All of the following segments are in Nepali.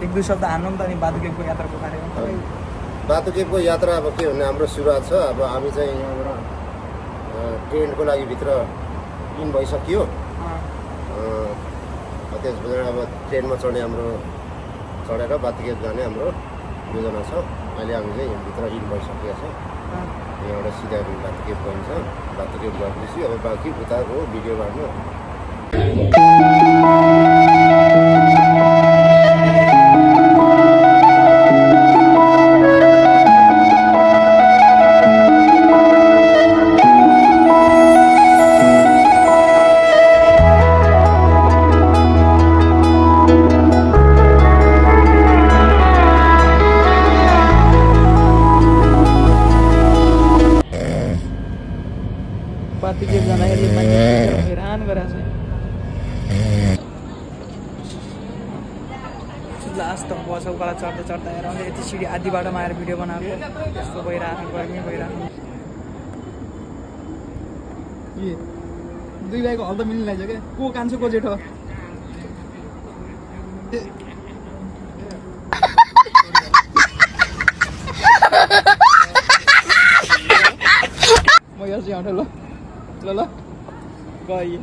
एक दुई शब्द हान्नु नि त नि बातुकेको यात्राको बारेमा। बातुकेको यात्रा अब के भन्ने हाम्रो सुरुवात छ। अब हामी चाहिँ यहाँबाट ट्रेनको लागि भित्र इन भइसक्यो। त्यसपछि अब ट्रेनमा चढेर बातुके जाने हाम्रो योजना छ। अहिले हामी चाहिँ यहाँभित्र इन भइसकेका छौँ। यहाँबाट सिधा बातुके पाइन्छ। बातुके गएपछि अब बाँकी उताको भिडियो गर्नु। बातुके जाँदाखेरि मान्छे हैरान गराएको छ। लास्ट त बस उकालो चढ्दा हेर यति सिडी आधी बाटोमा आएर भिडियो बनाएको यस्तो भइरहेको गर्मी भइरहेको। दुई भाइको हल त मिल्ने रहेछ क्या। को कान्छो को जेठो? म यहाँ चाहिँ ल ल ल गए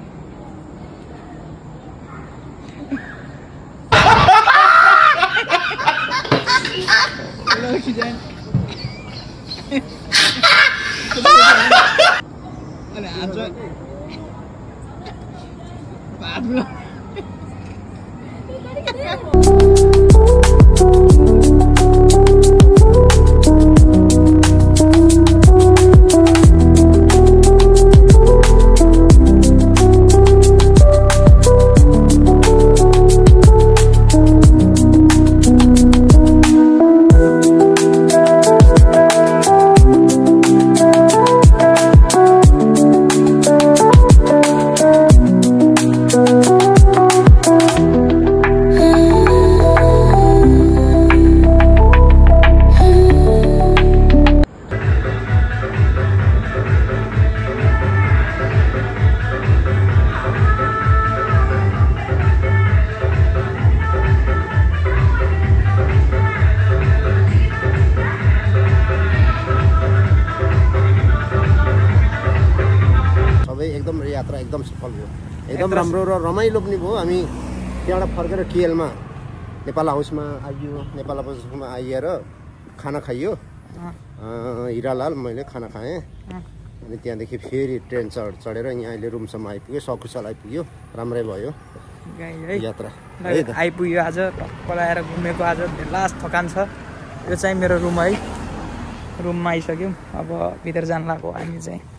यात्रा एकदम सफल भयो। एकदम राम्रो र रमाइलो पनि भयो। हामी त्यहाँबाट फर्केर केएलमा नेपाल हाउसमा आइयो। नेपाल हाउसमा आइएर खाना खाइयो। हिरालाल मैले खाना खाएँ। अनि त्यहाँदेखि फेरि ट्रेन चढेर यहाँ अहिले रुमसम्म आइपुग्यो। सकुशल आइपुग्यो। राम्रै भयो यात्रा। आइपुग्यो आज पलाएर घुमेको। आज लास्ट थकान छ। यो चाहिँ मेरो रुम है। रुममा आइसक्यौँ। अब भित्र जान लाग्यो हामी चाहिँ।